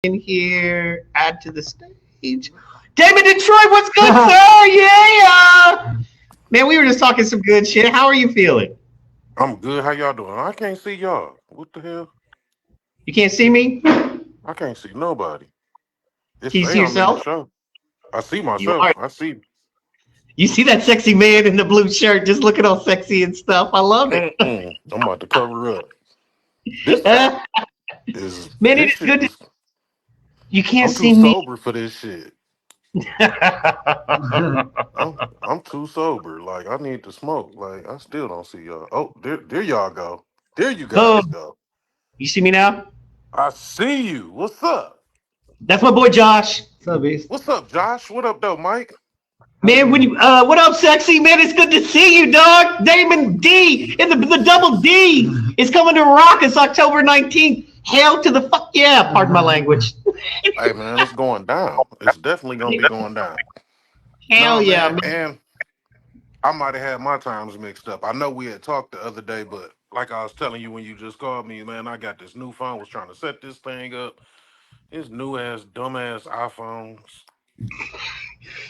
in here. Add to the stage. Damon Detroit, what's good, sir? Yeah. Man, we were just talking some good shit. How are you feeling? I'm good. How y'all doing? I can't see y'all. What the hell? You can't see me? I can't see nobody. It Can you say see I'm in the yourself? show. I see You myself. are. I see. You see that sexy man in the blue shirt just looking all sexy and stuff. I love it. I'm about to cover up. This Man, is it this is shit good to is. you can't I'm too see me. sober for this shit. I'm too sober. Like I need to smoke. Like I still don't see y'all. Oh, there y'all go. There you Oh, guys go. you see me now? I see you. What's up? That's my boy Josh. What's up, Beast? What's up, Josh? What up, though, Mike? How you Man, when doing? you what up, sexy man? It's good to see you, dog. Damon D and the double D is coming to rock us October 19th. Hell to the fuck yeah! Pardon my language. Hey, man, it's going down. It's definitely gonna be going down. Hell No, yeah, man, man. and I might have had my times mixed up. I know we had talked the other day, but like I was telling you when you just called me, man, I got this new phone. Was trying to set this thing up. This new ass, dumbass iPhones.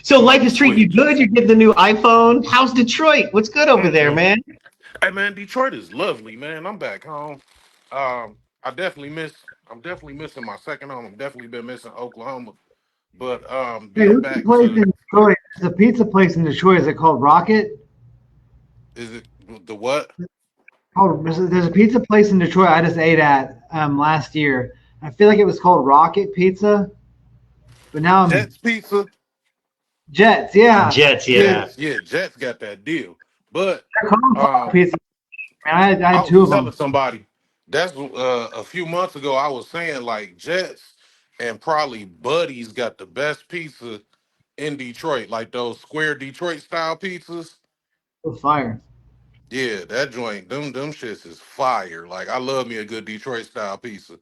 So life is treating you Switch. good. You're getting the new iPhone. How's Detroit? What's good over there, Mm-mm. man? Hey, man, Detroit is lovely, man. I'm back home. I definitely miss. I'm definitely missing my second home. I've definitely been missing Oklahoma, but Hey, being who's the back place to in Detroit? There's a pizza place in Detroit. Is it called Rocket? is it the what? Oh, there's a pizza place in Detroit I just ate at last year. I feel like it was called Rocket Pizza, but now I'm Jets Pizza. Jets. Yeah, Jets, Yeah, yeah. yeah, Jets got that deal. But they're called Rocket um, Pizza. Man, I I had two was of telling them. somebody that's a few months ago. I was saying like Jets and probably Buddy's got the best pizza in Detroit, like those square Detroit style pizzas. With fire. Yeah, that joint, them shits is fire. Like I love me a good Detroit style pizza.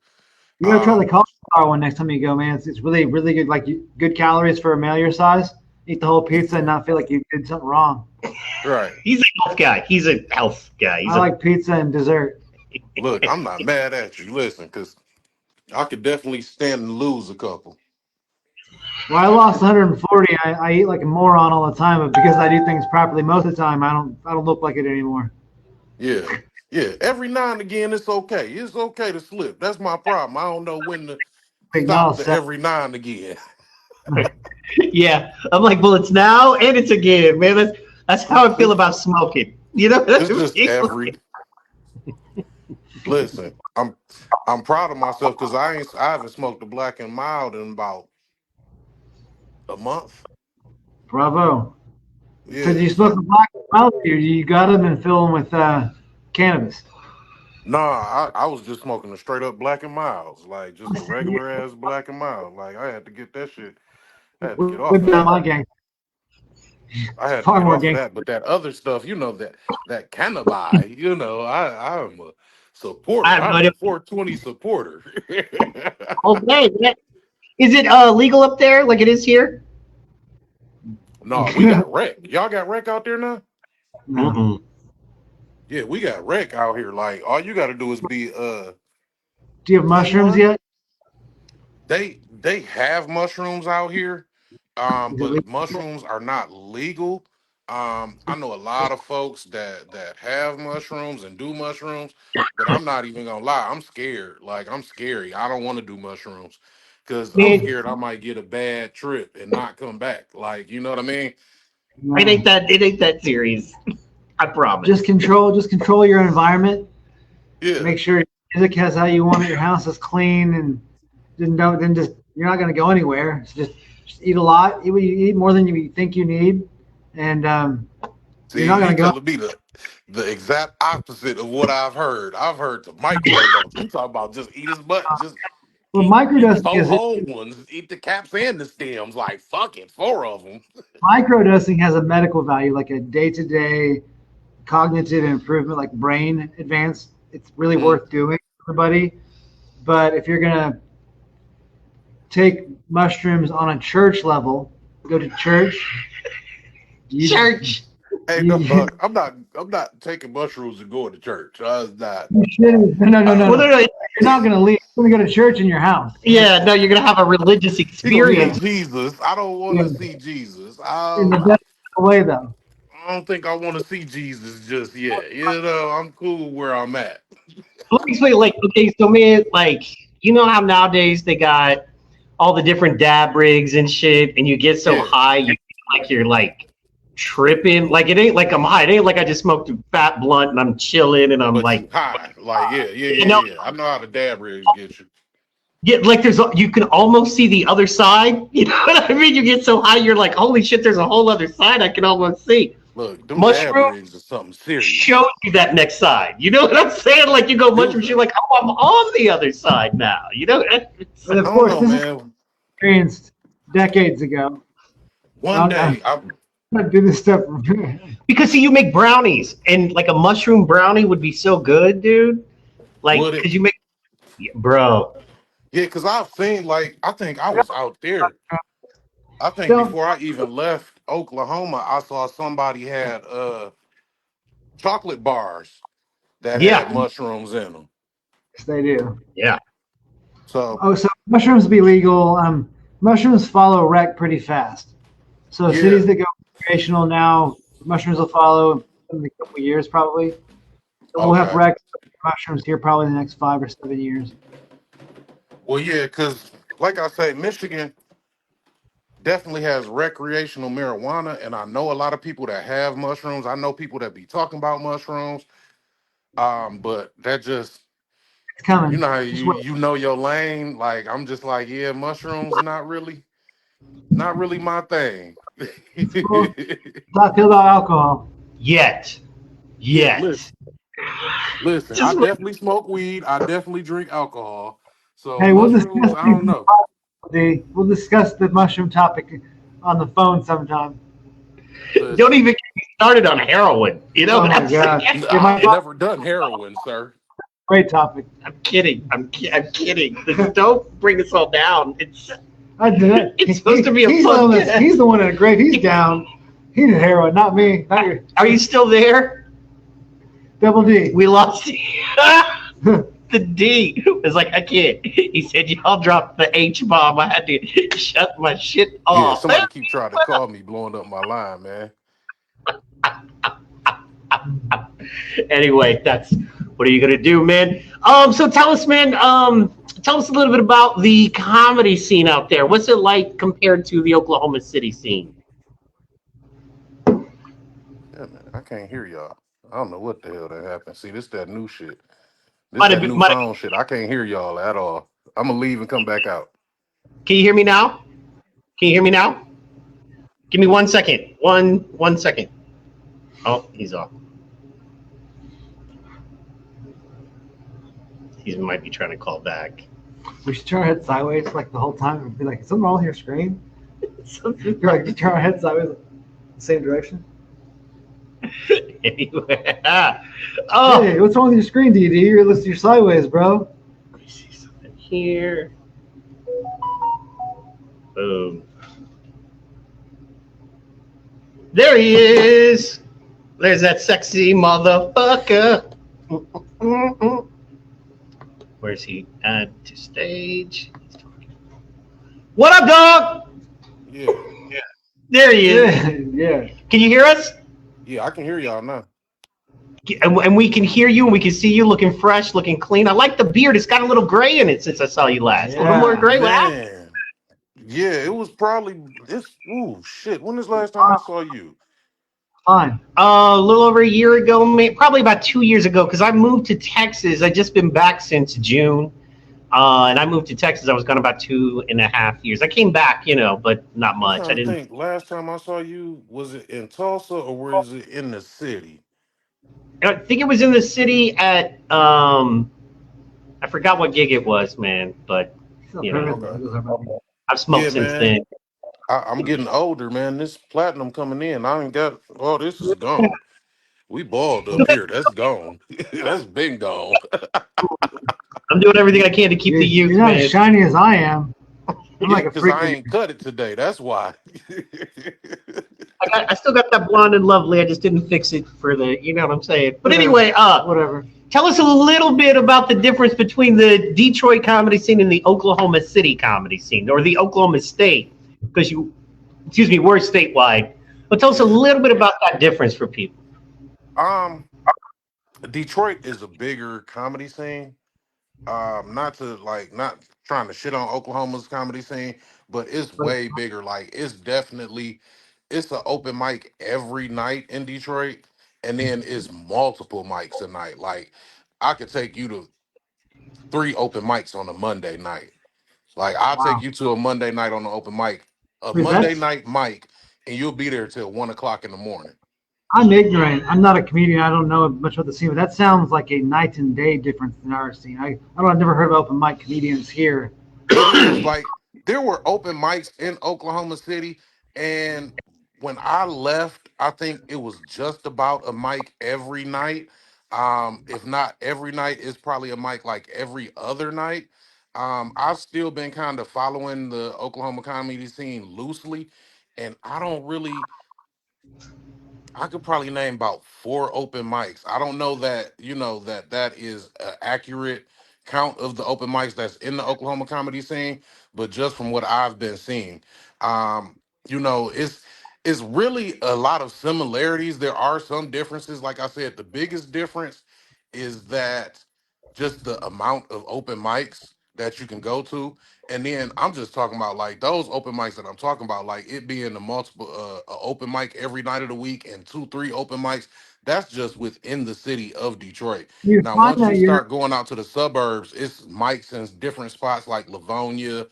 You gotta try the Um, cauliflower one next time you go, man. It's really really good. Like good calories for a male your size. Eat the whole pizza and not feel like you did something wrong. right. He's a health guy. He's a health guy. He's I a like pizza and dessert. Look, I'm not mad at you. Listen, because I could definitely stand and lose a couple. Well, I lost 140. I eat like a moron all the time, but because I do things properly most of the time, I don't look like it anymore. Yeah. Yeah. Every now and again, it's okay. It's okay to slip. That's my problem. I don't know when to Big now, stop the Seth. every now and again. yeah. I'm like, well, it's now and it's again, man. That's how I feel It's, about smoking. You know what it's I just mean? every listen. I'm proud of myself because I haven't smoked a black and mild in about a month. Bravo. So do Yeah. you smoke a So black mouth or you got them and fill them with cannabis? nah, I was just smoking a straight up black and milds, like just a regular ass black and mild. Like I had to get that shit. I had to get off Whip of down that. my gang. I had to Far get more off of gang. that. But that other stuff, that cannabi, I'm a I supporter. have no I'm idea. a 420 supporter. Okay. Is it legal up there like it is here? No, we got rec. Y'all got rec out there now? No. Mm-mm. Yeah, we got rec out here. Like all you gotta do is be Do you have mushrooms 21. yet? They have mushrooms out here, Is it but legal? mushrooms are not legal. I know a lot of folks that have mushrooms and do mushrooms, but I'm not even gonna lie, I'm scared. Like I'm scary. I don't want to do mushrooms because I'm Man, scared I might get a bad trip and not come back. Like you know what I mean? No. it ain't that serious. I promise. Just control your environment. Yeah, Make sure your music has how you want it. Your house is clean, and then just you're not going to go anywhere. So just eat a lot. You eat more than you think you need, and you're see, not going you to go. telling me the exact opposite of what I've heard. I've heard the microdose. You talk about just eat as much, just Well, eat microdosing four is whole ones, eat the caps and the stems. Like fuck it, four of them. microdosing has a medical value, like a day-to-day cognitive improvement, like brain advance. It's really Mm, worth doing for everybody. But if you're gonna take mushrooms on a church level, go to church. You, Church. Hey, no, I'm not taking mushrooms and going to church. I was not. You should. No. Well, no, no, You're not going to leave. You're going to go to church in your house. yeah, no, you're gonna have a religious He gonna see experience. Jesus. I don't want to see Jesus. In the best way, though. I don't think I want to see Jesus just yet. You know, I'm cool where I'm at. Let me explain. Like, okay, so man, like, you know how nowadays they got all the different dab rigs and shit, and you get so Yeah. high, you feel like you're like tripping. Like it ain't like I'm high. It ain't like I just smoked a fat blunt and I'm chilling and I'm But like, you high. Like, yeah. you know, I know how the dab rigs get you. yeah, like you can almost see the other side. You know what I mean? You get so high, you're like, holy shit, there's a whole other side I can almost see. Look, them Mushroom dab rigs are something serious. shows you that next side. You know what I'm saying? Like you go mushrooms, you're like, oh, I'm on the other side now. You know? But of I course, don't know, this is man. experienced decades ago. One day, I'm not do this stuff. Because see, you make brownies, and like a mushroom brownie would be so good, dude. Like, would it? because you make, bro. Yeah, because I've seen, like, I think I was out there. I think Don't. before I even left Oklahoma, I saw somebody had chocolate bars that had Yeah, mushrooms in them. Yes, they do. yeah. So, Oh, so mushrooms be legal. Mushrooms follow rec pretty fast. So yeah, cities that go recreational now, mushrooms will follow in a couple of years probably. So we'll have okay. rec mushrooms here probably in the next 5 or 7 years. Well, yeah, because, like I say, Michigan definitely has recreational marijuana, and I know a lot of people that have mushrooms. I know people that be talking about mushrooms. But that just, It's you coming. know how Just you wait. you know your lane. Like, I'm just like, yeah, mushrooms not really my thing. It's cool. Talk about alcohol. Yet, Yeah, yet. listen, I Just definitely smoke weed. I definitely drink alcohol. So Hey, we'll mushrooms, discuss I these. don't know. We'll discuss the mushroom topic on the phone sometime. don't Listen, even get me started on heroin. You know Oh what my I'm God. saying? It might I've be a never done heroin, sir. great topic. I'm kidding. I'm kidding. Don't bring us all down. I did it. It's supposed to be a He's fun. he's the one in a grave. He's down. He did heroin, not me. Not your Are you still there? Double D. We lost the D. Was like, I can't. He said, y'all dropped the H bomb. I had to shut my shit Yeah, off. somebody keep trying to call me, blowing up my line, man. Anyway, that's what are you gonna do, man? So tell us, man. Tell us a little bit about the comedy scene out there. What's it like compared to the Oklahoma City scene? Yeah, man, I can't hear y'all. I don't know what the hell that happened. See, this that new shit. This Might have that been, new phone shit. I can't hear y'all at all. I'm gonna leave and come back out. can you hear me now? Can you hear me now? Give me 1 second. One second. Oh, he's off. He might be trying to call back. We should turn our head sideways like the whole time and be like, is something wrong with your screen? You're like, just turn our head sideways, the same direction. Anyway. Oh, Hey, what's wrong with your screen, DD? You're sideways, bro. let me see something here. Boom. There he is. There's that sexy motherfucker. Where's he? Add to stage. What up, dog? Yeah, There he is. Yeah. Can you hear us? yeah, I can hear y'all now. And we can hear you and we can see you looking fresh, looking clean. I like the beard. It's got a little gray in it since I saw you last. A little Yeah, more gray. Man, yeah, it was probably this. Ooh, shit. When is the last time I saw you? Fine. A little over a year ago, probably about 2 years ago, because I moved to Texas. I just been back since June. And I moved to Texas. I was gone about 2.5 years. I came back, but not I'm much. I trying to didn't. think. Last time I saw you, was it in Tulsa or was it in the city? I think it was in the city at I forgot what gig it was, man. But I've smoked Yeah, since man. then. I'm getting older, man. This platinum coming in. I ain't got. Oh, this is gone. We balled up here. That's gone. That's been gone. I'm doing everything I can to keep the youth, You're not man. as shiny as I am. I'm like a Because freak. I ain't cut it today. That's why. I still got that blonde and lovely. I just didn't fix it for the, you know what I'm saying. But Whatever. anyway, Whatever. tell us a little bit about the difference between the Detroit comedy scene and the Oklahoma City comedy scene, or the Oklahoma State, because you, excuse me, we're statewide. But tell us a Yeah. little bit about that difference for people. Um, Detroit is a bigger comedy scene. Not to like not trying to shit on Oklahoma's comedy scene, but it's way bigger. Like it's definitely it's an open mic every night in Detroit, and then it's multiple mics a night. Like I could take you to 3 open mics on a Monday night. Like I'll take Wow. you to a Monday night on the open mic, a Wait, Monday that's night mic, and you'll be there till 1 o'clock in the morning. I'm ignorant. I'm not a comedian. I don't know much about the scene, but that sounds like a night and day difference in our scene. I don't. I've never heard of open mic comedians here. It is like there were open mics in Oklahoma City, and when I left, I think it was just about a mic every night. If not every night, it's probably a mic like every other night. I've still been kind of following the Oklahoma comedy scene loosely, and I don't really I could probably name about 4 open mics. I don't know that, that is an accurate count of the open mics that's in the Oklahoma comedy scene, but just from what I've been seeing, um, it's really a lot of similarities. There are some differences. Like I said, the biggest difference is that just the amount of open mics that you can go to. And then I'm just talking about like those open mics that I'm talking about, like it being the multiple open mic every night of the week and 2, 3 open mics. That's just within the city of Detroit. You Now, find once you that you're start going out to the suburbs, it's mics in different spots like Livonia,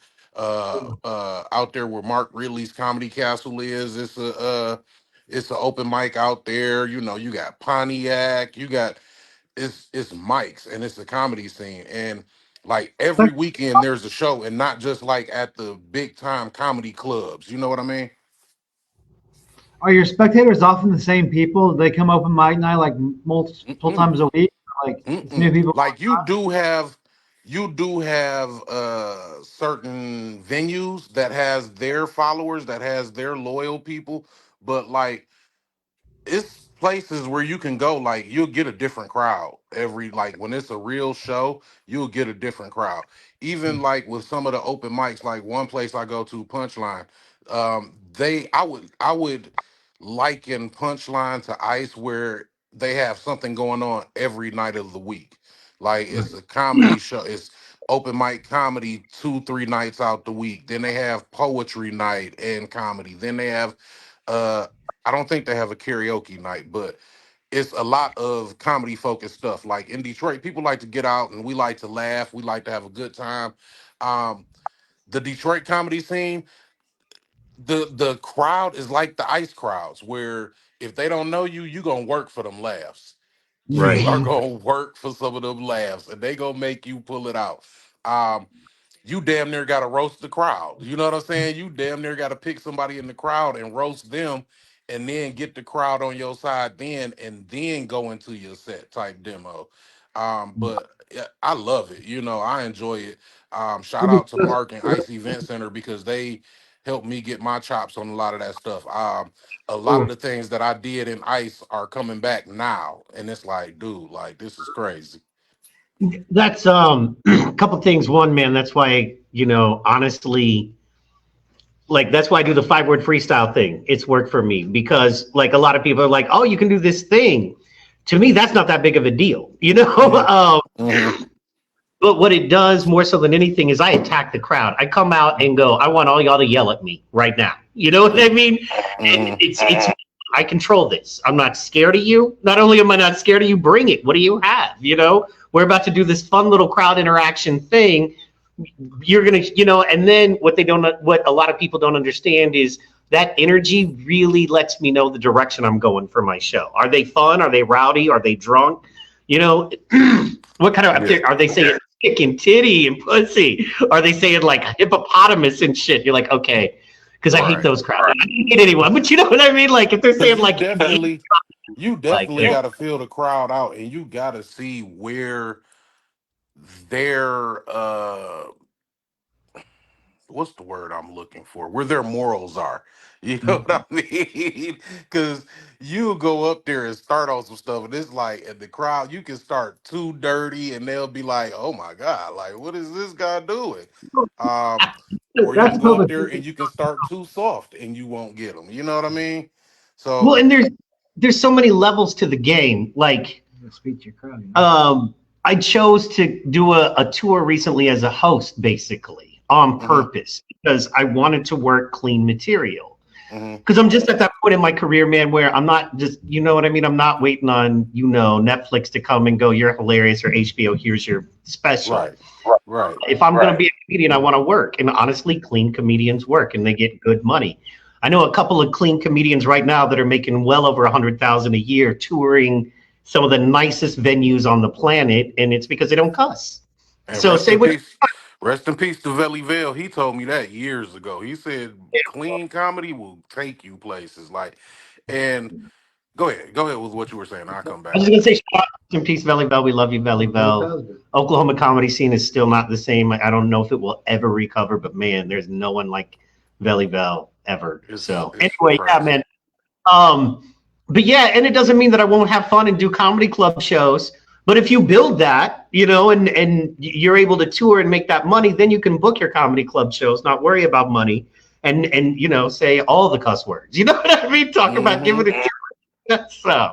out there where Mark Ridley's Comedy Castle is. It's an open mic out there. You got Pontiac, you got it's mics and it's a comedy scene and like every weekend there's a show and not just like at the big time comedy clubs, you know what I mean? are your spectators often the same people? They come open mic night like multiple Mm-mm, times a week. Like it's new mm-mm. people. Like you do have certain venues that has their followers, that has their loyal people, but like it's places where you can go, like you'll get a different crowd every, like when it's a real show, you'll get a different crowd. Even like with some of the open mics, like one place I go to, Punchline, I would liken Punchline to Ice, where they have something going on every night of the week. Like it's a comedy show, it's open mic comedy 2 3 nights out the week, then they have poetry night and comedy, then they have uh I don't think they have a karaoke night, but it's a lot of comedy focused stuff. Like in Detroit, people like to get out and we like to laugh. We like to have a good time. Um, the Detroit comedy scene, the crowd is like the ice crowds, where if they don't know you, you gonna work for them laughs. You Right. are gonna work for some of them laughs, and they gonna make you pull it out. Um, you damn near got to roast the crowd. You know what I'm saying? You damn near got to pick somebody in the crowd and roast them, and then get the crowd on your side, and then go into your set type demo. But yeah, I love it. I enjoy it. Shout out to Mark and Ice Event Center because they helped me get my chops on a lot of that stuff. A lot of the things that I did in Ice are coming back now, and it's like, dude, like this is crazy. That's a couple things. One, man, that's why, honestly, like that's why I do the 5 word freestyle thing. It's worked for me because like a lot of people are like, oh, you can do this thing. To me, that's not that big of a deal, Hmm. um, Hmm. but what it does more so than anything is I attack the crowd. I come out and go, I want all y'all to yell at me right now. You know what I mean? And Hmm. it's I control this. I'm not scared of you. Not only am I not scared of you, bring it. What do you have? We're about to do this fun little crowd interaction thing. You're gonna, and then what a lot of people don't understand is that energy really lets me know the direction I'm going for my show. Are they fun? Are they rowdy? Are they drunk? You know, what kind of, Yeah. are they saying dick and titty and pussy? Are they saying like hippopotamus and shit? You're like, okay, because I hate Right. those crowds. I don't hate anyone, but you know what I mean? Like if they're Because saying you like, definitely, you like, definitely got to feel the crowd out, and you got to see where their what's the word I'm looking for? Where their morals are. You know what I mean? Because you go up there and start on some stuff, and it's like, and the crowd, you can start too dirty, and they'll be like, "Oh my god, like what is this guy doing?" Um, or you That's can a go up public. there and you can start too soft, and you won't get them. You know what I mean? Well, So and there's so many levels to the game. Like, Speak to your crowd. You know? I chose to do a tour recently as a host, basically on mhm, purpose because I wanted to work clean material. mhm, Because I'm just at that point in my career, man, where I'm not just, you know what I mean? I'm not waiting on, Netflix to come and go, you're hilarious, or HBO, here's your special. right, right, If I'm going to be a comedian, I want to work. And honestly, clean comedians work and they get good money. I know a couple of clean comedians right now that are making well over 100,000 a year touring some of the nicest venues on the planet. And it's because they don't cuss. and So say what, rest in peace to Valley Vale. He told me that years ago. He said clean comedy will take you places. Like, and go ahead with what you were saying. I'll come I back was to just going that. to say, shout out in peace, Valley Bell. We love you, Valley Bell. Oklahoma comedy scene is still not the same. I don't know if it will ever recover, but man, there's no one like Valley Bell ever. So It's anyway, yeah, crazy. man. But yeah, and it doesn't mean that I won't have fun and do comedy club shows. But if you build that, and you're able to tour and make that money, then you can book your comedy club shows, not worry about money, and say all the cuss words. You know what I mean? Talk about Hmm. giving it. So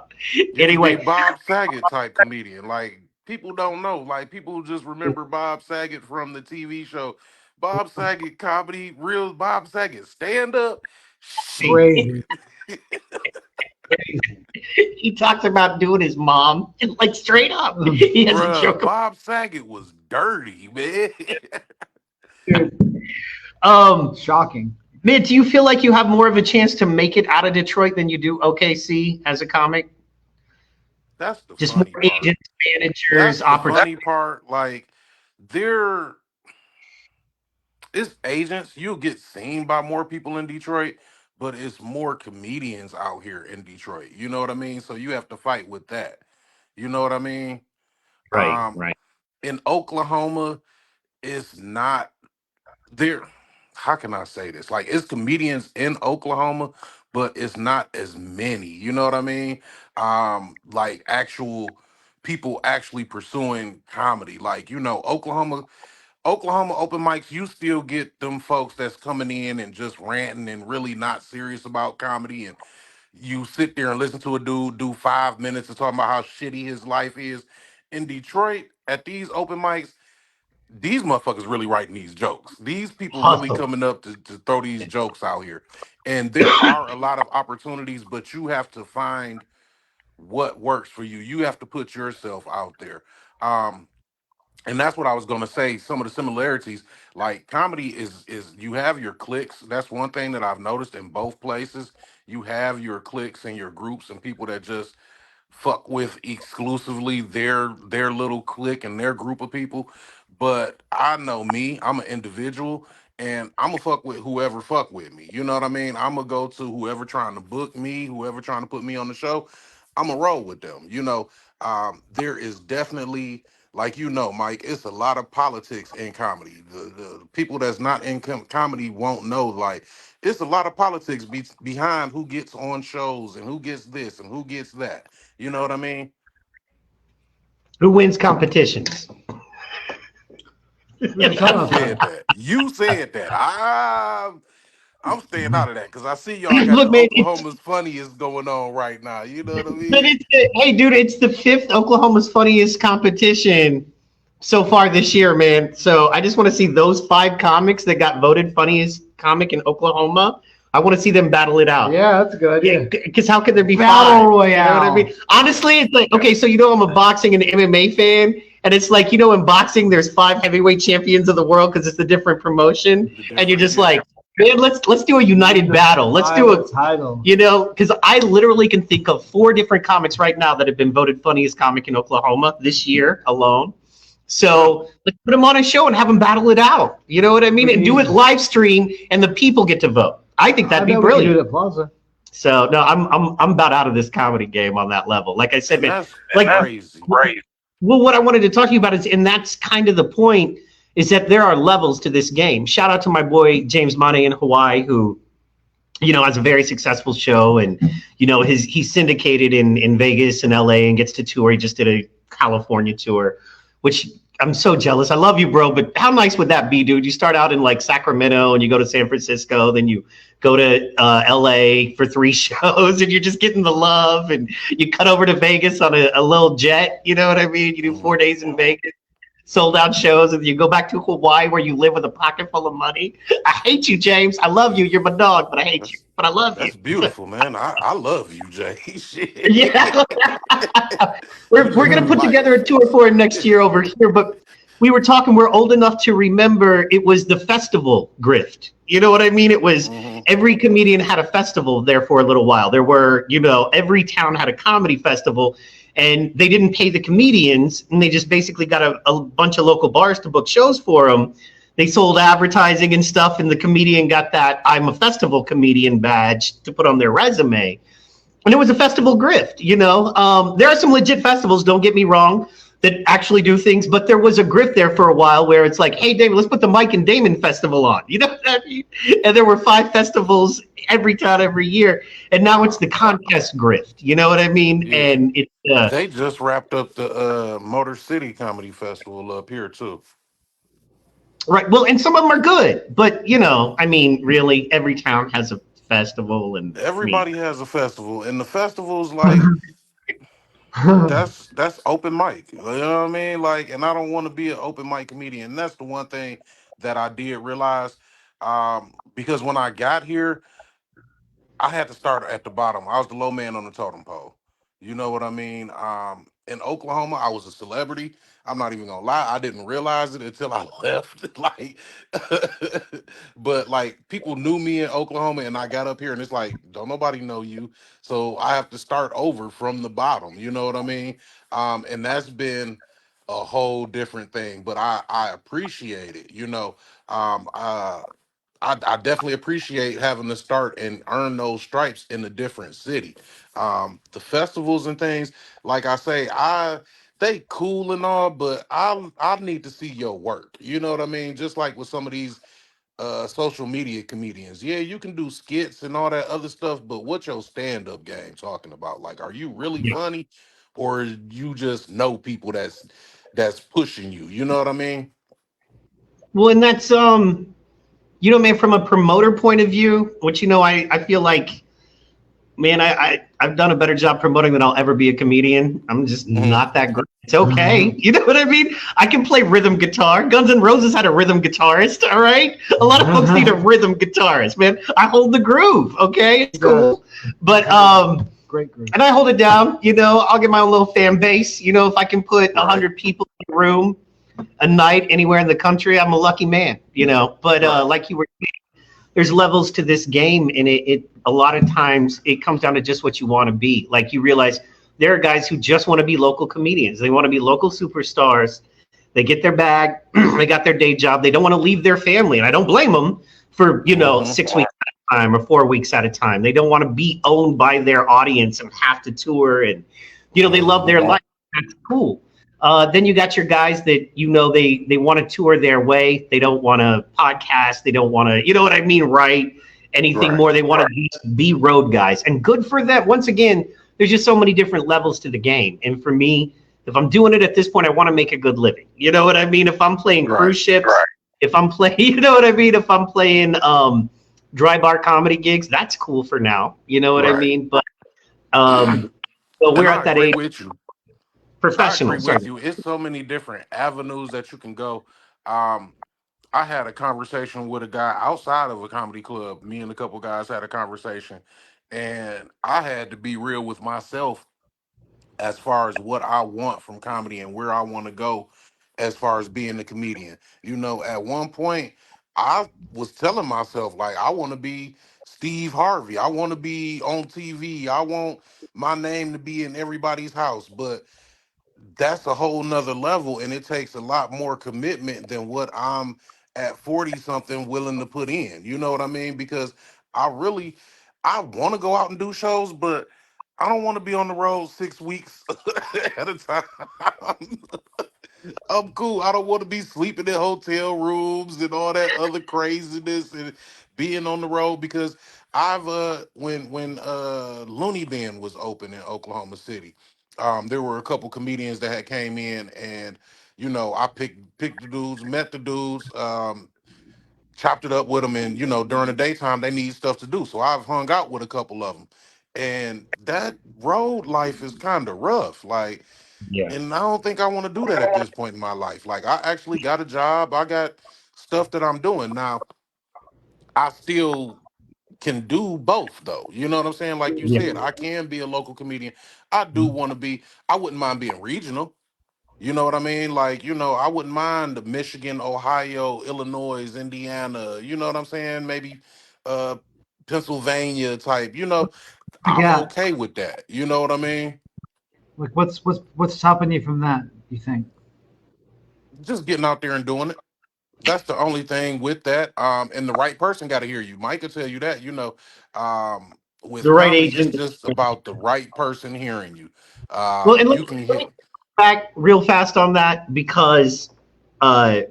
You can be anyway, Bob Saget type comedian. Like people don't know. Like people just remember Bob Saget from the TV show. Bob Saget comedy, real Bob Saget stand up. Crazy. Shit. he talks about doing his mom, like straight up. He has a Bruh, joke. Bob Saget was dirty, man. Shocking. Man, do you feel like you have more of a chance to make it out of Detroit than you do OKC as a comic? That's the Just more funny part. agents, managers, That's the opportunities. funny part. Like, there it's agents. You'll get seen by more people in Detroit, but it's more comedians out here in Detroit. You know what I mean? So you have to fight with that. You know what I mean? Right, Um, right. in Oklahoma, it's not there. How can I say this? Like, it's comedians in Oklahoma, but it's not as many. You know what I mean? Like actual people actually pursuing comedy. Like, Oklahoma open mics, you still get them folks that's coming in and just ranting and really not serious about comedy. And you sit there and listen to a dude do 5 minutes of talking about how shitty his life is. In Detroit, at these open mics, these motherfuckers really writing these jokes. These people really Hustle. coming up to throw these jokes out here. And there are a lot of opportunities, but you have to find what works for you. You have to put yourself out there. Um, and that's what I was gonna say. Some of the similarities, like comedy, is you have your cliques. That's one thing that I've noticed in both places. You have your cliques and your groups and people that just fuck with exclusively their little clique and their group of people. But I know me, I'm an individual, and I'm gonna fuck with whoever fuck with me. You know what I mean? I'm gonna go to whoever trying to book me, whoever trying to put me on the show. I'm gonna roll with them. There is definitely, like, Mike, it's a lot of politics in comedy. The people that's not in comedy won't know, like, it's a lot of politics behind who gets on shows and who gets this and who gets that. You know what I mean? Who wins competitions? We were talking You about said that. that. You said that. I'm staying out of that because I see y'all got Look, the man, Oklahoma's funniest going on right now. You know what I but mean? hey, dude, it's the fifth Oklahoma's funniest competition so far this year, man. So I just want to see those five comics that got voted funniest comic in Oklahoma. I want to see them battle it out. Yeah, that's a good idea. Because how could there be Battle five? Royale. You know what I mean? Honestly, it's like, okay, so I'm a boxing and MMA fan, and it's like, in boxing, there's five heavyweight champions of the world because it's a different promotion, The and you're different, just yeah. like, man, let's do a united battle. Let's do a title. because I literally can think of four different comics right now that have been voted funniest comic in Oklahoma this year alone. So let's put them on a show and have them battle it out. You know what I mean? And do it live stream, and the people get to vote. I think that'd be brilliant. We can do it at Plaza. So no, I'm about out of this comedy game on that level. Like I said, And man, that's like crazy. well, what I wanted to talk to you about is, and that's kind of the point, is that there are levels to this game. Shout out to my boy James Money in Hawaii, who has a very successful show, and he's syndicated in Vegas and LA and gets to tour. He just did a California tour, which I'm so jealous. I love you, bro, but how nice would that be, dude? You start out in like Sacramento and you go to San Francisco, then you go to LA for 3 shows, and you're just getting the love, and you cut over to Vegas on a little jet. You know what I mean? You do 4 days in Vegas, sold out shows, and you go back to Hawaii where you live with a pocket full of money. I hate you, James. I love you. You're my dog, but I hate you. That's But I love you. that's beautiful, man. I love you, Jay. Shit. Yeah. You We're gonna living put together a life. tour for him next year over here. But we were talking, we're old enough to remember it was the festival grift. You know what I mean? It was Hmm. every comedian had a festival there for a little while. There were, every town had a comedy festival, and they didn't pay the comedians, and they just basically got a bunch of local bars to book shows for them. They sold advertising and stuff, and the comedian got that I'm a festival comedian badge to put on their resume. And it was a festival grift. There are some legit festivals, don't get me wrong, that actually do things, but there was a grift there for a while where it's like, hey, David, let's put the Mike and Damon festival on. You know what I mean? And there were 5 festivals every town every year, and now it's the contest grift. You know what I mean? Yeah. And it's They just wrapped up the Motor City Comedy Festival up here too. right. Well, and some of them are good, but I mean, really, every town has a festival, and I mean, Everybody has a festival, and the festivals like that's open mic. You know what I mean? Like, and I don't want to be an open mic comedian. And that's the one thing that I did realize. Because when I got here, I had to start at the bottom. I was the low man on the totem pole. You know what I mean? In Oklahoma, I was a celebrity. I'm not even gonna lie, I didn't realize it until I left. Like, but like people knew me in Oklahoma, and I got up here, and it's like, don't nobody know you, so I have to start over from the bottom. You know what I mean? And that's been a whole different thing. But I appreciate it. Um, uh, I definitely appreciate having to start and earn those stripes in a different city. The festivals and things, like I say, they cool and all, but I need to see your work. You know what I mean? Just like with some of these social media comedians. Yeah, you can do skits and all that other stuff, but what's your stand up game talking about? Like, are you really yeah. funny, or you just know people that's pushing you? You know what I mean? Well, and that's man, from a promoter point of view, which I feel like, man, I've done a better job promoting than I'll ever be a comedian. I'm just Hmm. not that great. It's okay. You know what I mean? I can play rhythm guitar. Guns N' Roses had a rhythm guitarist, all right? A lot of folks need a rhythm guitarist, man. I hold the groove, okay? It's cool. But Great group. and I hold it down, I'll get my own little fan base. If I can put Right, 100 people in a room a night anywhere in the country, I'm a lucky man. But right, like you were, there's levels to this game, and it a lot of times it comes down to just what you want to be. Like, you realize there are guys who just want to be local comedians. They want to be local superstars. They get their bag, they got their day job. They don't want to leave their family, and I don't blame them for hmm, 6 weeks at a time or 4 weeks at a time. They don't want to be owned by their audience and have to tour, and they love their hmm, life. That's cool. Then you got your guys that they want to tour their way. They don't want to podcast. They don't want to, you know what I mean, write anything right, more. They want to be road guys, and good for them. Once again, there's just so many different levels to the game. And for me, if I'm doing it at this point, I want to make a good living. You know what I mean? If I'm playing right, cruise ships, right. If I'm playing, you know what I mean? If I'm playing dry bar comedy gigs, that's cool for now. You know what I right. mean? But um, so we're And at I that agree age, with you. I agree professional. Sorry. with you. It's so many different avenues that you can go. Um, I had a conversation with a guy outside of a comedy club. Me and a couple guys had a conversation, and I had to be real with myself as far as what I want from comedy and where I want to go as far as being a comedian. At one point, I was telling myself, like, I want to be Steve Harvey. I want to be on TV. I want my name to be in everybody's house. But that's a whole nother level, and it takes a lot more commitment than what I'm at 40 something willing to put in. You know what I mean? Because I want to go out and do shows, but I don't want to be on the road 6 weeks at a time. I'm cool. I don't want to be sleeping in hotel rooms and all that other craziness and being on the road because I've when Looney Bin was open in Oklahoma City, there were a couple comedians that had came in and I picked the dudes, met the dudes, chopped it up with them, and during the daytime they need stuff to do, so I've hung out with a couple of them, and that road life is kind of rough, like. Yeah. And I don't think I want to do that at this point in my life. Like I actually got a job. I got stuff that I'm doing. Now, I still can do both though. You know what I'm saying? Like you Yeah. said, I can be a local comedian. I do want to be, I wouldn't mind being regional. You know what I mean? Like, I wouldn't mind the Michigan, Ohio, Illinois, Indiana, you know what I'm saying? Maybe uh Pennsylvania type, Like, I'm yeah, okay with that. You know what I mean? like what's stopping you from that? You think? Just getting out there and doing it. That's the only thing with that. And the right person got to hear you. Mike could tell you that. With The right comedy, it's agent. just about the right person hearing you. Well, and You can let hear. me back real fast on that because uh,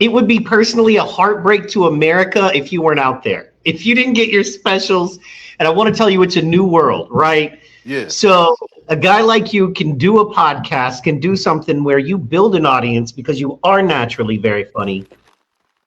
it would be personally a heartbreak to America if you weren't out there. If you didn't get your specials, and I want to tell you it's a new world, right? Yeah, So a guy like you can do a podcast, can do something where you build an audience because you are naturally very funny.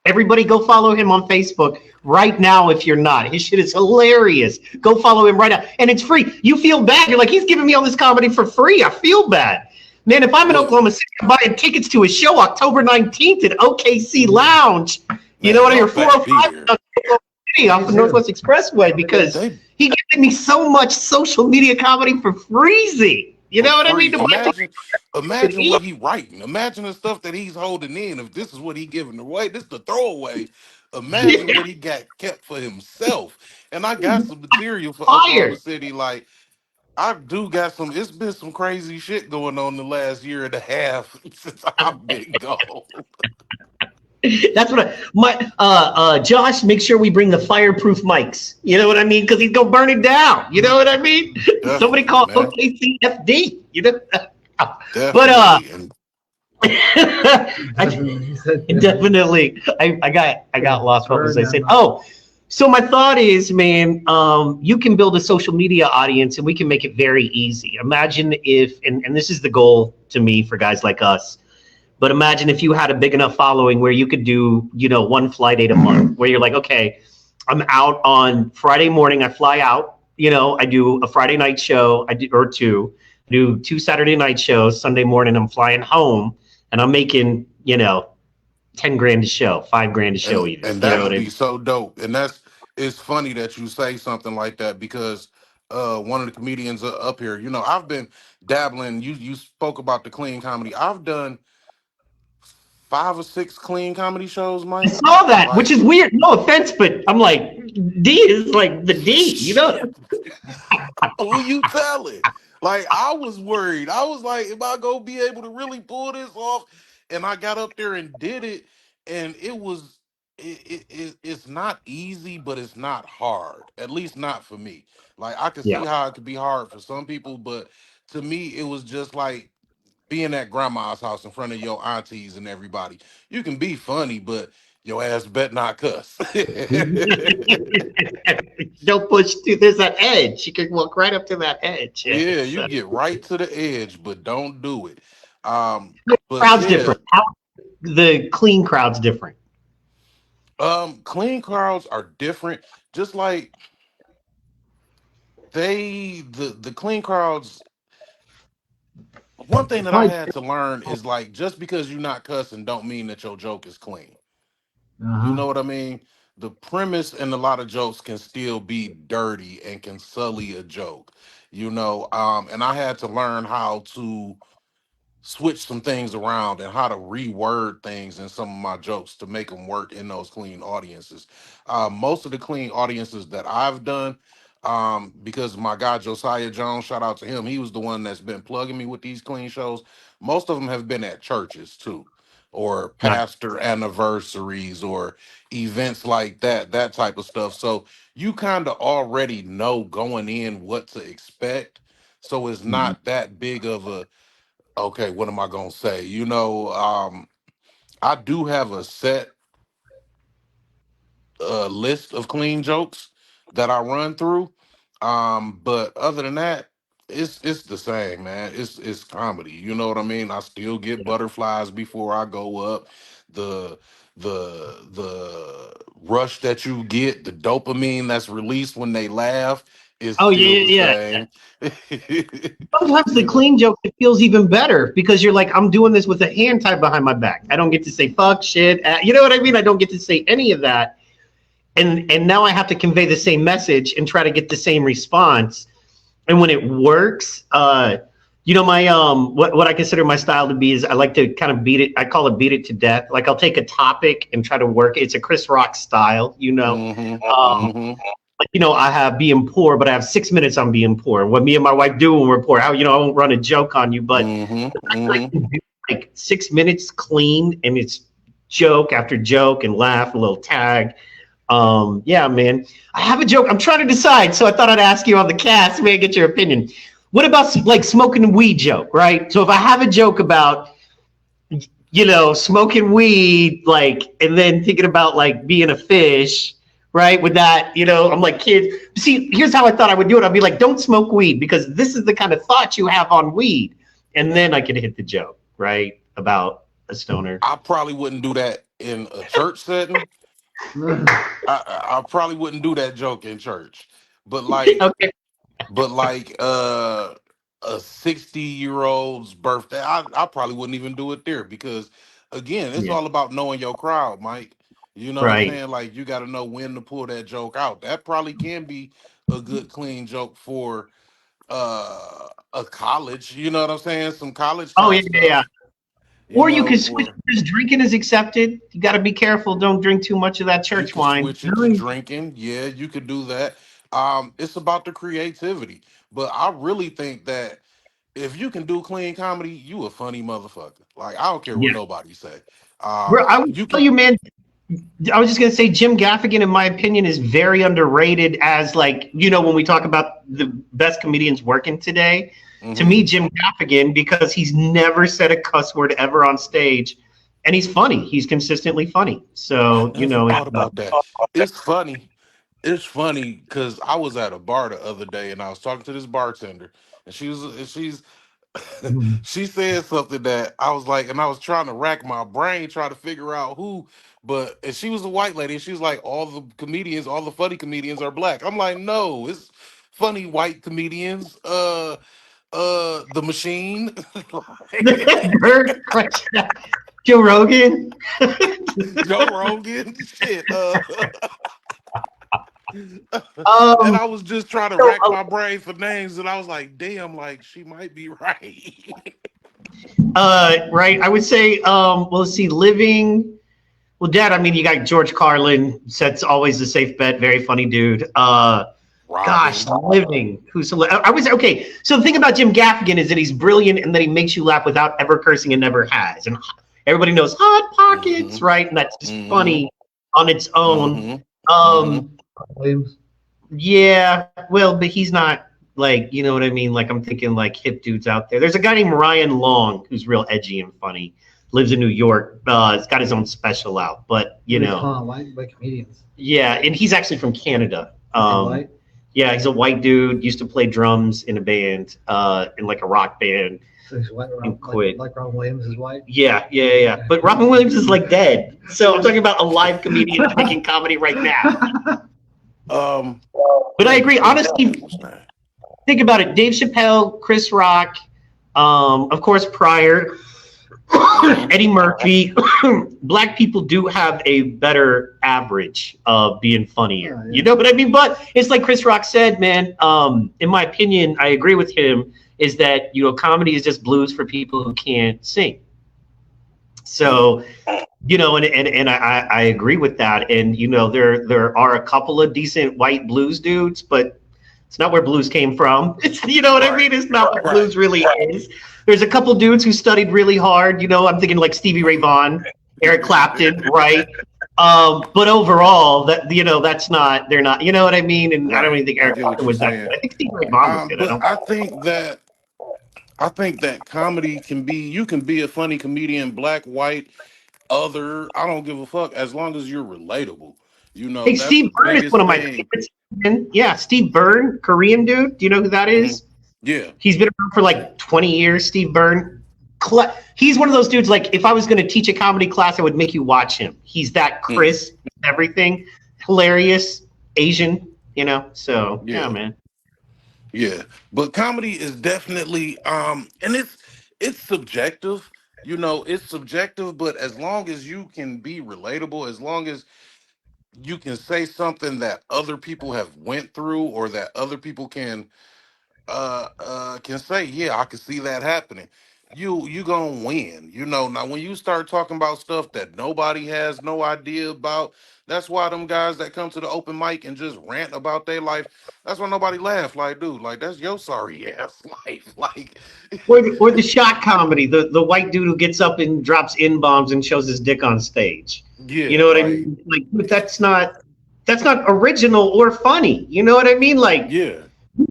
Everybody go follow him on Facebook right now if you're not. His shit is hilarious. Go follow him right now. And it's free. You feel bad. You're like, he's giving me all this comedy for free. I feel bad. Man, if I'm in look, Oklahoma City, I'm buying tickets to his show October 19th at OKC Lounge. You know man, what? y'all You're better be 405 there. City off the Northwest Expressway because They he giving me so much social media comedy for freezy. You for know what I mean? free. To buy Imagine tickets. what he writing. Imagine the stuff that he's holding in. If this is what he giving away, this the throwaway. Imagine what he got kept for himself. And I got some material for Oklahoma Fired. City, like. I do got some. It's been some crazy shit going on the last year and a half since I've been gone. That's what Josh, make sure we bring the fireproof mics. You know what I mean? Because he's gonna burn it down. You know what I mean? Somebody Definitely, call man. OKCFD. You know, but Definitely. And He said, definitely, I got lost. What was I saying? Oh, so my thought is, man, you can build a social media audience, and we can make it very easy. Imagine if, and this is the goal to me for guys like us. But imagine if you had a big enough following where you could do, one flight date a month, where you're like, okay, I'm out on Friday morning. I fly out. I do a Friday night show. I do or two. I do two Saturday night shows. Sunday morning, I'm flying home, and I'm making 10 grand a show, 5 grand a show, and even. and You that know would what I be mean? so dope. And it's funny that you say something like that because one of the comedians up here, I've been dabbling. You spoke about the clean comedy. I've done 5 or 6 clean comedy shows, I Mike. saw that, which Like is weird. No offense, but I'm like, D is like the D. You know? shit. Who you telling? Like I was worried. I was like, am I gonna be able to really pull this off? And I got up there and did it, and it was it's not easy, but it's not hard. At least not for me. Like I could see Yeah. how it could be hard for some people, but to me, it was just like being at grandma's house in front of your aunties and everybody. You can be funny, but your ass bet not cuss. Don't push to there's that edge. You can walk right up to that edge. Yeah, Yeah, it's you get right to the edge, but don't do it. Um, but crowd's yeah, different. The clean crowd's different. clean crowds are different. Just like the clean crowds. One thing that I probably. had to learn is like just because you're not cussing, don't mean that your joke is clean. You Uh-huh. know what I mean? The premise in a lot of jokes can still be dirty and can sully a joke. And I had to learn how to switch some things around and how to reword things in some of my jokes to make them work in those clean audiences. Most of the clean audiences that I've done, because my guy Josiah Jones, shout out to him, he was the one that's been plugging me with these clean shows. Most of them have been at churches too, or Nice. pastor anniversaries, or events like that type of stuff. So you kind of already know going in what to expect. So it's Mhm. not that big of Okay, what am I gonna say? I do have a set list of clean jokes that I run through. But other than that, it's the same, man. It's comedy. You know what I mean? I still get butterflies before I go up. The the rush that you get, the dopamine that's released when they laugh is Oh still the yeah, same. sometimes the you know. clean joke it feels even better because you're like, I'm doing this with a hand tied behind my back. I don't get to say fuck, shit. You know what I mean? I don't get to say any of that, and now I have to convey the same message and try to get the same response. And when it works, my what I consider my style to be is I like to kind of beat it. I call it beat it to death. Like I'll take a topic and try to work. It's a Chris Rock style, Mm-hmm. Mm-hmm. I have being poor, but I have 6 minutes on being poor. What me and my wife do when we're poor, I won't run a joke on you, but Mm-hmm. I Mm-hmm. can do like 6 minutes clean and it's joke after joke and laugh, a little tag. Yeah, man. I have a joke. I'm trying to decide, so I thought I'd ask you on the cast, man, get your opinion. What about like smoking weed joke, right? So if I have a joke about smoking weed, like, and then thinking about like being a fish, right? With that, I'm like, kids, see, here's how I thought I would do it. I'd be like, don't smoke weed because this is the kind of thought you have on weed. And then I could hit the joke, right? About a stoner. I probably wouldn't do that in a church setting. I probably wouldn't do that joke in church. But like Okay. but a 60-year-old's birthday, I probably wouldn't even do it there because again, it's Yeah. all about knowing your crowd, Mike. You know what I'm Right. saying? Like you gotta know when to pull that joke out. That probably can be a good clean joke for a college, you know what I'm saying? Some college Oh, type yeah, yeah, yeah. stuff, Or you could switch or because drinking is accepted. You got to be careful. Don't drink too much of that you church could wine. switch it to drinking. Yeah, you could do that. It's about the creativity. But I really think that if you can do clean comedy, you a funny motherfucker. Like I don't care what Yeah. nobody say. Bro, I would You tell can. you, man, I was just gonna say Jim Gaffigan, in my opinion, is very underrated as like, when we talk about the best comedians working today. To Hmm. me, Jim Gaffigan, because he's never said a cuss word ever on stage, and he's funny. He's consistently funny. I So, never thought about that. It's funny. It's funny because I was at a bar the other day and I was talking to this bartender, and she's she said something that I was like, and I was trying to rack my brain, trying to figure out who, and she was a white lady, and she was like, all the comedians, all the funny comedians are black. I'm like, no, it's funny white comedians. The Machine, Bert Kreischer, Joe Rogan. Joe Rogan, shit. And Um, I was just trying to so, rack my brain for names, and I was like, damn, like she might be right. right. I would say, well, let's see, living. Well, Dad, I mean, you got George Carlin. That's always a safe bet. Very funny dude. Gosh, Robin. living. I was okay. So the thing about Jim Gaffigan is that he's brilliant and that he makes you laugh without ever cursing and never has. And everybody knows Hot Mm-hmm. Pockets, right? And that's just Mm-hmm. funny on its own. Mm-hmm. Mm-hmm. Um, Williams. yeah, well, but he's not like, you know what I mean? Like I'm thinking like hip dudes out there. There's a guy named Ryan Long who's real edgy and funny. Lives in New York. He's got his own special out, but White comedians. yeah, and he's actually from Canada. White. Yeah, he's a white dude. Used to play drums in a band, in like a rock band. So he's white. And quit. Like Robin Williams is white. Yeah. But Robin Williams is like dead. So I'm talking about a live comedian making comedy right now. But I agree. Honestly, think about it. Dave Chappelle, Chris Rock, of course, Pryor, Eddie Murphy. Black people do have a better average of being funnier. Yeah. You know what I mean? But it's like Chris Rock said, man. In my opinion, I agree with him. Is that comedy is just blues for people who can't sing. So, and I agree with that. And there are a couple of decent white blues dudes, but it's not where blues came from. It's what I mean? It's not what blues really is. There's a couple dudes who studied really hard. I'm thinking like Stevie Ray Vaughan, Eric Clapton, right? But overall, that's not. They're not. You know what I mean? And I don't even think Eric Clapton was that good. I think Stevie Ray Vaughan was good. But I think that comedy can be, you can be a funny comedian, black, white, other. I don't give a fuck as long as you're relatable. You know, Hey, that's the Steve Byrne is one biggest of my thing. favorites. And yeah, Steve Byrne, Korean dude. Do you know who that Hmm. is? Yeah. He's been around for like 20 years, Steve Byrne. He's one of those dudes, like, if I was going to teach a comedy class, I would make you watch him. He's that Mm. crisp, everything. Hilarious, Asian, you know? So, yeah, Yeah. man. Yeah. But comedy is definitely and it's subjective. You know, it's subjective, but as long as you can be relatable, as long as you can say something that other people have went through or that other people can say, yeah, I can see that happening. You gonna win. You know, now when you start talking about stuff that nobody has no idea about, that's why them guys that come to the open mic and just rant about their life, that's why nobody laugh. Like, dude, like that's your sorry ass life. Like, Or the shot comedy, the white dude who gets up and drops in bombs and shows his dick on stage. You yeah, know what I like, mean? Like, but that's not original or funny. You know what I mean? Like, yeah.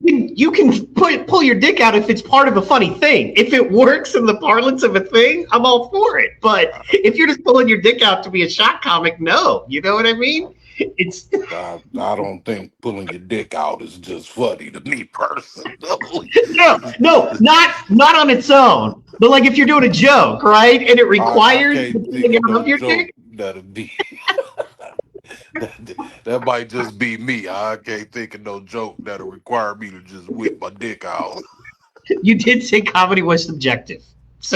you can pull your dick out if it's part of a funny thing. If it works in the parlance of a thing, I'm all for it. But if you're just pulling your dick out to be a shot comic, no. You know what I mean? It's I don't think pulling your dick out is just funny to me personally. no, not on its own. But like if you're doing a joke, right, and it I requires the can't think pulling of out no of your joke dick, that'll be that might just be me. I can't think of no joke that'll require me to just whip my dick out. you did say comedy was subjective.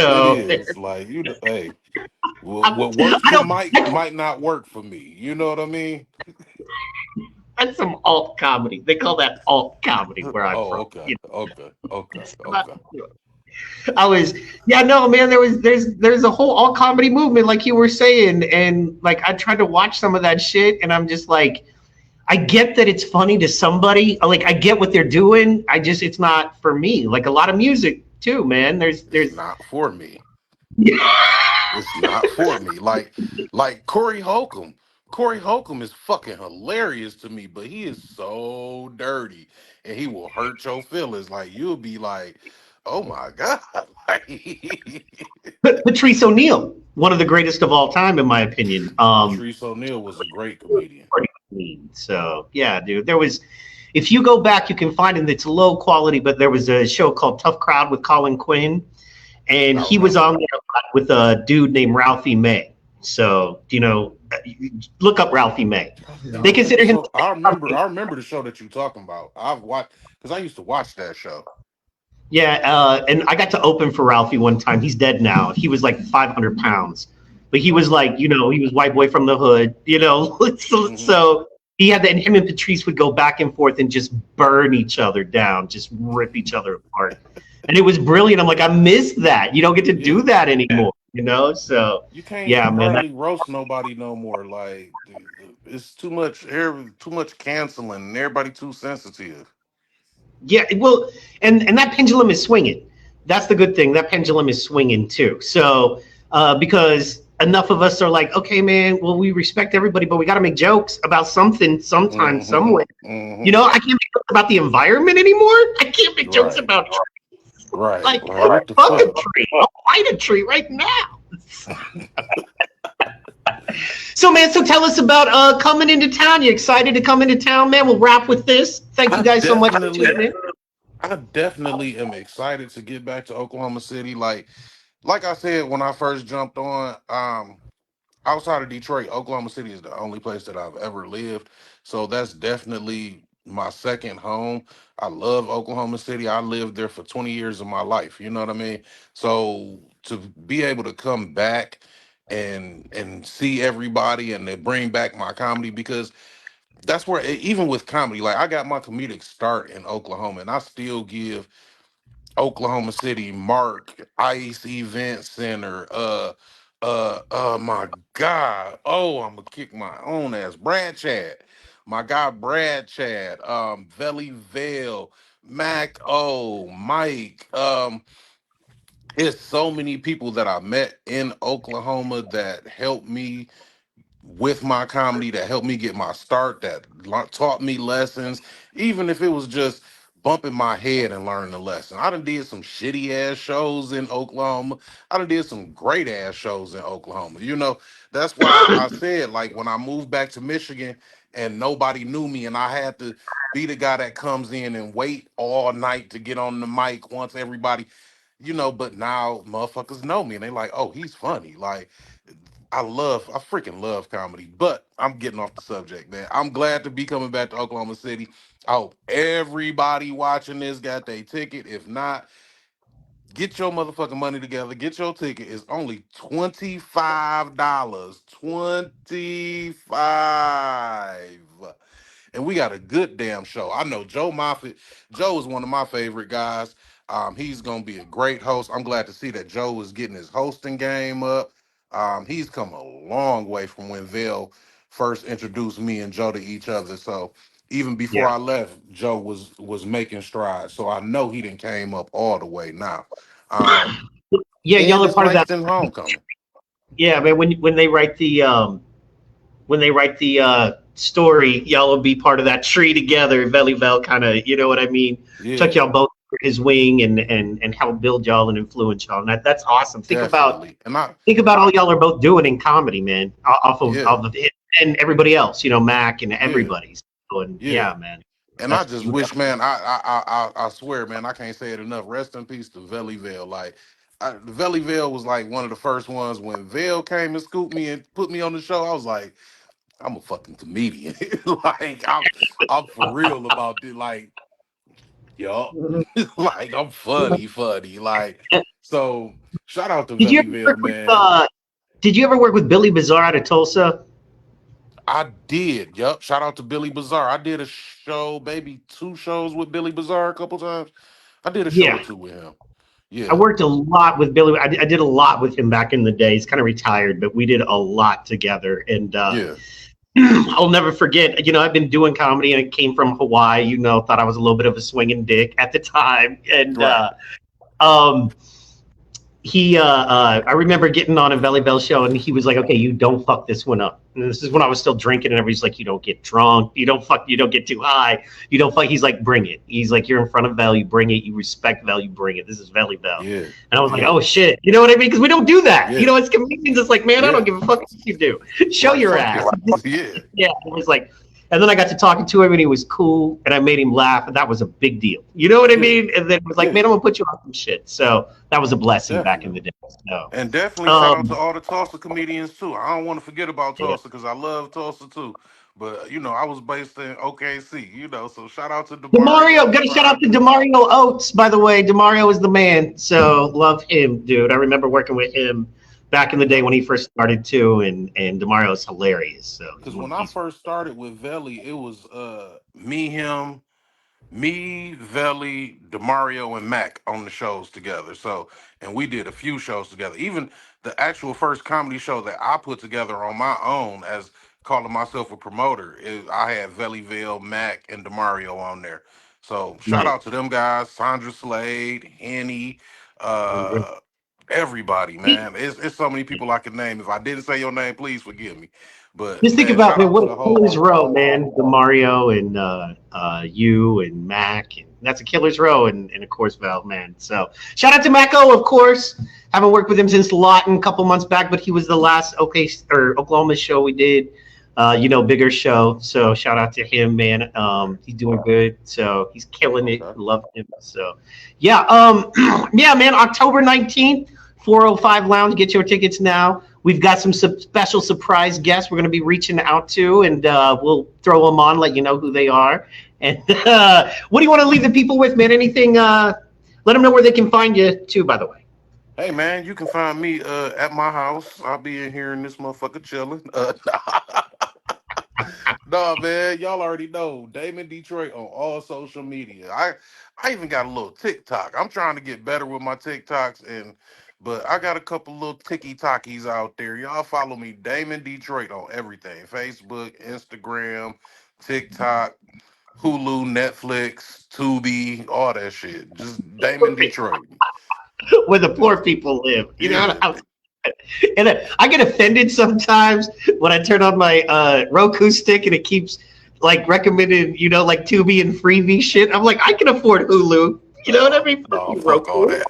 It So is like, you know, hey, I'm, what works I for don't. Mike might not work for me. You know what I mean? That's some alt comedy. They call that alt comedy where I'm Oh, from. okay, You okay, okay, okay. know, I was, yeah, no, man. There's a whole all comedy movement, like you were saying, and like I tried to watch some of that shit, and I'm just like, I get that it's funny to somebody, like I get what they're doing. It's not for me. Like a lot of music too, man. There's It's there's not for me. It's not for me. Like Corey Holcomb. Corey Holcomb is fucking hilarious to me, but he is so dirty and he will hurt your feelings. Like you'll be like, oh my God. Like, Patrice O'Neill, one of the greatest of all time, in my opinion. Patrice O'Neill was a great comedian. Pretty clean. So yeah, dude. There was, if you go back, you can find it. It's low quality, but there was a show called Tough Crowd with Colin Quinn, and I he was remember on that. there a lot with a dude named Ralphie May. So look up Ralphie May. Yeah. They consider him. So I remember the show that you're talking about. I've watched because I used to watch that show. Yeah, and I got to open for Ralphie one time. He's dead now. He was like 500 pounds, but he was like, he was white boy from the hood, so, Hmm. so he had that, and him and Patrice would go back and forth and just burn each other down, just rip each other apart. And it was brilliant. I'm like, I miss that. You don't get to Yeah. do that anymore. So, You can't yeah, man. hardly roast nobody no more. Like it's too much canceling, and everybody too sensitive. Yeah, well, and that pendulum is swinging. That's the good thing. That pendulum is swinging too. So because enough of us are like, okay, man, well, we respect everybody, but we got to make jokes about something sometime, Hmm. somewhere. Hmm. I can't make jokes about the environment anymore. I can't make jokes Right, about right. like Like what the fuck a fuck? tree. I'll fight a tree right now. So, man, so tell us about coming into town. You excited to come into town, man? We'll wrap with this. Thank I you guys so much for definitely, tuning in. I definitely am excited to get back to Oklahoma City. Like I said when I first jumped on, outside of Detroit, Oklahoma City is the only place that I've ever lived. So that's definitely my second home. I love Oklahoma City. I lived there for 20 years of my life. You know what I mean? So to be able to come back and see everybody and to bring back my comedy because that's where even with comedy, like I got my comedic start in Oklahoma and I still give Oklahoma City, Mark, Ice Event Center, my God. Oh, I'm gonna kick my own ass. Brad Chad. My guy Brad Chad, Valley Vale, Mac O, Mike. It's so many people that I met in Oklahoma that helped me with my comedy, that helped me get my start, that taught me lessons, even if it was just bumping my head and learning the lesson. I done did some shitty ass shows in Oklahoma. I done did some great ass shows in Oklahoma. You know, that's why I said, like, when I moved back to Michigan and nobody knew me and I had to be the guy that comes in and wait all night to get on the mic once everybody, you know, but now motherfuckers know me and they like, oh, he's funny. Like, I freaking love comedy, but I'm getting off the subject, man. I'm glad to be coming back to Oklahoma City. I hope everybody watching this got their ticket. If not, get your motherfucking money together. Get your ticket. It's only $25. 25. And we got a good damn show. I know Joe Moffitt. Joe is one of my favorite guys. He's gonna be a great host. I'm glad to see that Joe is getting his hosting game up. He's come a long way from when Vale first introduced me and Joe to each other. So even before Yeah. I left, Joe was making strides. So I know he didn't came up all the way now. Yeah, And y'all are it's part of that. Langston Homecoming. Yeah, man. When they write the story, y'all will be part of that tree together. Valleyville kind of, you know what I mean? Yeah, Took y'all both under his wing and helped build y'all and influence y'all. And that's awesome. definitely. Think about all y'all are both doing in comedy, man. Off Yeah, of it and everybody else, you know, Mac and yeah, everybody. So, and yeah. yeah, man. And I That's just wish, man, I swear, man, I can't say it enough. Rest in peace to Valleyville. Like, Valleyville was like one of the first ones when Vale came and scooped me and put me on the show. I was like, I'm a fucking comedian. Like, I'm for real about this. Like, yup. Like, I'm funny, funny. Like, so shout out to did you ever Valleyville, work with man. Did you ever work with Billy Bazaar out of Tulsa? I did. Yup. Shout out to Billy Bazaar. I did a show, maybe 2 shows with Billy Bazaar a couple times. I did a show or Yeah. two with him. I Yeah. worked a lot with Billy. I did a lot with him back in the day. He's kind of retired, but we did a lot together. And Yeah. I'll never forget, you know, I've been doing comedy and it came from Hawaii, you know, thought I was a little bit of a swinging dick at the time. And Right. um, I remember getting on a Valley Bell show and he was like, okay, you don't fuck this one up. And this is when I was still drinking and everybody's like, you don't get drunk, you don't get too high, you don't fuck. He's like, bring it. He's like, you're in front of Val, you bring it, you respect Val, you bring it. This is Valley Bell. Yeah. And I was like, Yeah. oh shit, you know what I mean? Because we don't do that. Yeah. You know, as comedians, it's like, man, I Yeah. don't give a fuck what you do. Show Right. your Fuck ass. it. Yeah. Yeah, it was like, and then I got to talking to him and he was cool and I made him laugh and that was a big deal. You know what I Yeah. mean? And then it was like, Yeah. man, I'm gonna put you on some shit. So that was a blessing back in the Definitely. day. So, And definitely shout out to um, all the Tulsa comedians too. I don't want to forget about yeah. Tulsa because I love Tulsa too. But you know, I was based in OKC, you know, so shout out to Demario, Demario, got to shout out to Brian. Demario Oates, by the way. Demario is the man. So love him, dude. I remember working with him back in the day when he first started too, and Demario is hilarious. So Because when I first started with Veli, it was me, Veli, Demario, and Mac on the shows together. So, and we did a few shows together. Even the actual first comedy show that I put together on my own as calling myself a promoter, I had Vellyville, Mac, and Demario on there. So shout nice. out to them guys, Sandra Slade, Henny, uh, everybody, man. It's so many people I can name. If I didn't say your name, please forgive me. But Just think man, about, shout man, out to what the a whole killer's crew. row, man. The Mario and you and Mac, and that's a killer's row, and of course Val, man. So shout out to Mako, of course. Haven't worked with him since Lawton a couple months back, but he was the last Oklahoma show we did. You know, bigger show. So shout out to him, man. He's doing good. So he's killing it. Okay. Love him. So yeah, yeah, man. October 19th, 405 Lounge. Get your tickets now. We've got some special surprise guests we're going to be reaching out to, and we'll throw them on, let you know who they are. And what do you want to leave the people with, man? Anything? Let them know where they can find you, too, by the way. Hey man, you can find me at my house. I'll be in here in this motherfucker chilling. No man, y'all already know Damon Detroit on all social media. I even got a little TikTok. I'm trying to get better with my TikToks but I got a couple little ticky talkies out there. Y'all follow me, Damon Detroit on everything: Facebook, Instagram, TikTok, Hulu, Netflix, Tubi, all that shit. Just Damon Detroit. Where the poor people live. You know, Yeah. and I get offended sometimes when I turn on my Roku stick and it keeps like recommended, you know, like Tubi and Freebie shit. I'm like, I can afford Hulu. You know what I mean? No, fuck all that.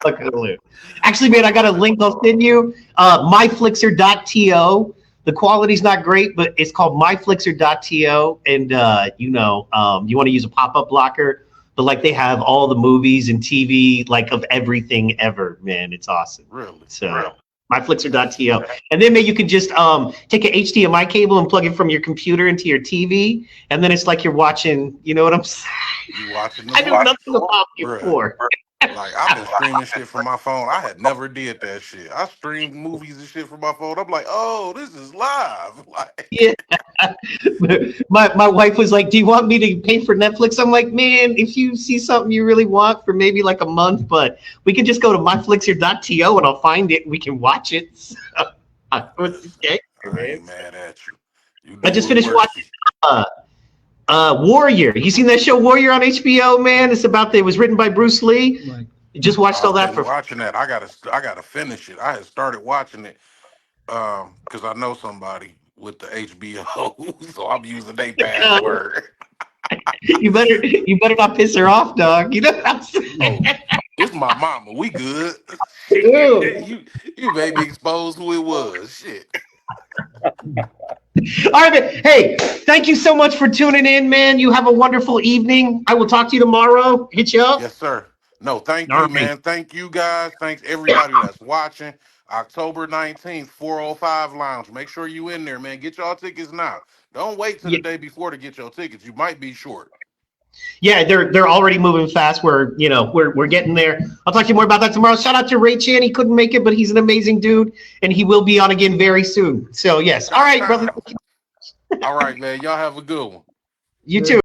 Fuck Hulu. Actually, man, I got a link I'll send you. Myflixer.to. The quality's not great, but it's called myflixer.to. And, you want to use a pop-up blocker, but like they have all the movies and TV, like of everything ever, man. It's awesome. Really? So myflixer.to. And then maybe you can just take an HDMI cable and plug it from your computer into your TV. And then it's like you're watching, you know what I'm saying? You watching the I knew nothing about it before. Like, I've been streaming shit from my phone. I had never did that shit. I streamed movies and shit from my phone. I'm like, oh, this is live. Like, Yeah. my wife was like, do you want me to pay for Netflix? I'm like, man, if you see something you really want for maybe like a month, but we can just go to myflixer.to and I'll find it and we can watch it. So, I ain't mad at you. I just finished watching Warrior. You seen that show Warrior on HBO, man? It was written by Bruce Lee. Right. Just watched all that for watching that. I gotta finish it. I had started watching it because I know somebody with the HBO, so I'm using their password. You better not piss her off, dog. You know what I'm saying? Oh, it's my mama. We good. Ew. you made me expose who it was. Shit. All right, man. Hey, thank you so much for tuning in, man. You have a wonderful evening. I will talk to you tomorrow. Hit you up. Yes, sir. No, thank All you, right. man. Thank you, guys. Thanks everybody that's watching. October 19th, 405 Lounge. Make sure you in there, man. Get y'all tickets now. Don't wait till the day before to get your tickets. You might be short. Yeah, they're already moving fast. We're getting there. I'll talk to you more about that tomorrow. Shout out to Ray Chan. He couldn't make it, but he's an amazing dude, and he will be on again very soon. So yes. All right, brother. All right, man. Y'all have a good one. You too.